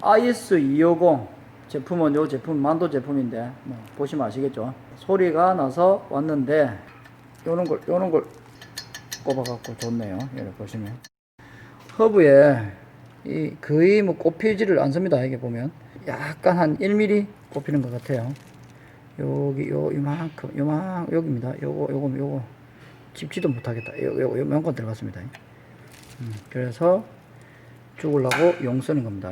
IS250 제품은 요 제품 만도 제품인데 뭐 보시면 아시겠죠. 소리가 나서 왔는데 요런 걸 꼽아갖고 좋네요. 여기 보시면 허브에 이 거의 뭐 꼽히지를 않습니다. 이게 보면 약간 한 1mm 꼽히는 것 같아요. 여기 요만큼 여기입니다. 요거 찝지도 못하겠다. 요만큼 들어갔습니다. 그래서 죽으려고 용 쓰는 겁니다.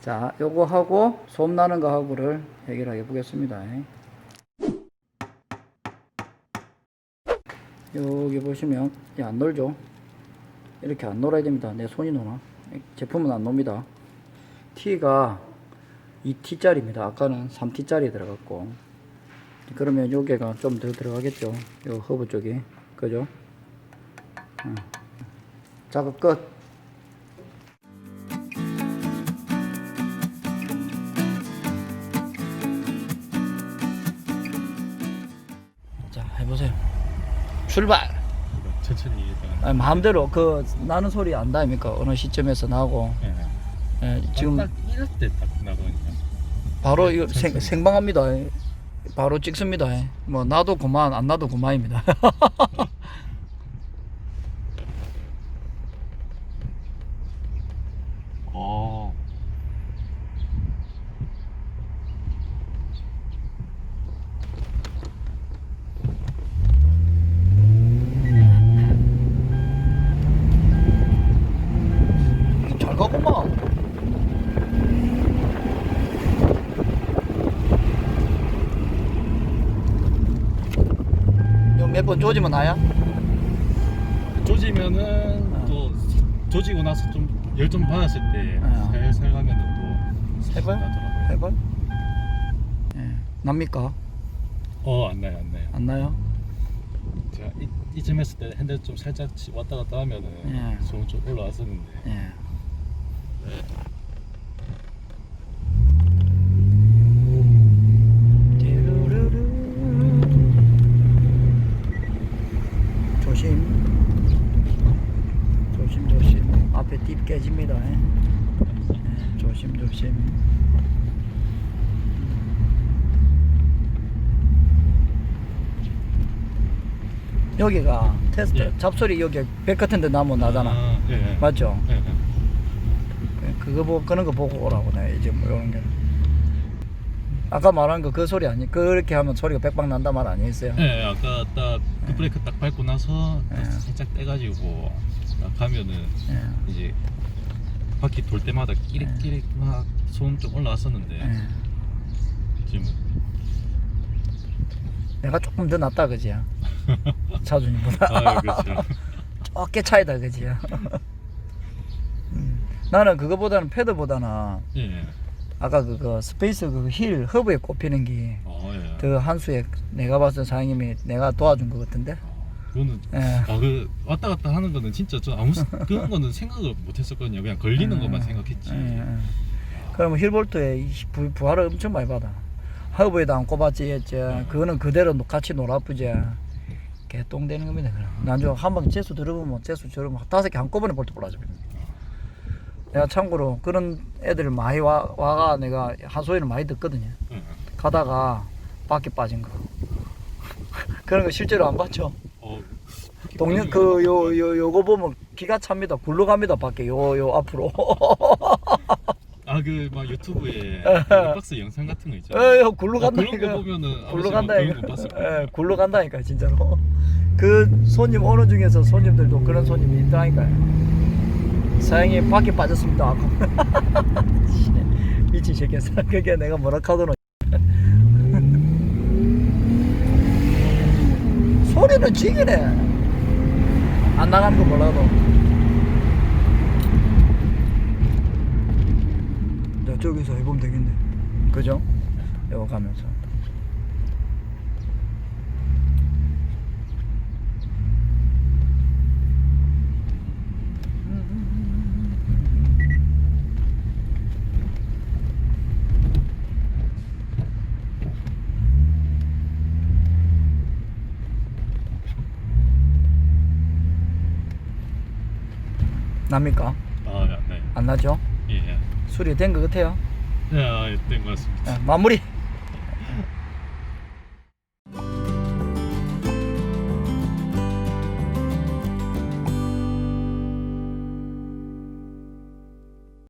자, 요거 하고 소음 나는 거 하고를 해결해 보겠습니다. 여기 보시면 안 놀죠. 이렇게 안 놀아야 됩니다. 내 손이 노나. 제품은 안 놉니다. T가 2T짜리입니다. 아까는 3T짜리 들어갔고, 그러면 요게가 좀 더 들어가겠죠. 요 허브 쪽이. 그죠? 작업 끝. 자, 해보세요. 출발! 천천히 일단. 아니, 마음대로 그 나는 소리 안다 아닙니까? 어느 시점에서 나고. 예. 지금 딱 이럴 때 딱 나거든요. 바로 이거 생방합니다. 바로 찍습니다. 뭐 나도 그만 안 나도 그만입니다. 어. 잘 가구만. 몇 번 조지면 나야? 조지면은 또 조지고 나서 좀 열 좀 받았을 때 살살 가면은 또 세 번? 나더라고요. 세 번? 예. 납니까? 안 나요, 안 나요. 안 나요? 제가 이쯤 했을 때 핸들 좀 살짝 왔다 갔다 하면은 예. 소음 좀 올라왔었는데. 예. 조심. 앞에 딥 깨집니다. 예. 조심. 여기가 테스트 예. 잡소리 여기 백 같은 데 나면 나잖아. 예. 맞죠? 예. 그런 거 보고 오라고 내 이제 뭐 이런 게. 아까 말한 거 그 소리 아니? 그렇게 하면 소리가 백방 난다 말 아니었어요? 예, 아까 딱 급브레이크 딱 밟고 나서 딱 살짝 떼가지고 딱 가면은 이제 바퀴 돌 때마다 끼릭끼릭 막 소음 좀 올라왔었는데 지금 내가 조금 더 낫다 그지? 차준이보다. 그렇죠. 꽤 차이다 그지? 나는 그거보다는 패드보다는 예. 아까 그거 스페이스 그 힐 허브에 꼽히는 게 예. 그 한수에 내가 봤을 때 사장님이 내가 도와준 것 같은데. 그거는 예. 그 왔다 갔다 하는 거는 진짜 저 그런 거는 생각을 못 했었거든요. 그냥 걸리는 것만 생각했지. 그러면 힐볼트에 부하를 엄청 많이 받아. 허브에다 안 꼽았지 했지. 그거는 그대로 같이 놀아쁘지. 개똥 되는 겁니다. 나중에 한 방 재수 들어보면 재수 저러면 5개 한꺼번에 볼트 골라져 버립니다. 내가 참고로 그런 애들 많이 와가 내가 하소연을 많이 듣거든요. 가다가 밖에 빠진 거. 그런 거 실제로 안 봤죠? 동네 요거 보면 기가 찹니다. 굴러갑니다 밖에 요 앞으로. 그 막 유튜브에 박스 영상 같은 거 있죠. 굴러간다니까. 그런 거 보면은 굴러간다니까. 굴러간다니까 진짜로. 그 손님 오는 중에서 손님들도 그런 손님이 있다니까요. 사장님 밖에 빠졌습니다. 미친 새끼야. 그게 내가 뭐라 카더노. 소리는 지기네. 안 나가는 거 몰라도. 자, 저기서 해보면 되겠네. 그죠? 여기 가면서. 납니까? 네. 안 나죠? 수리된 것 같아요. 네, 된 것 같습니다. 마무리.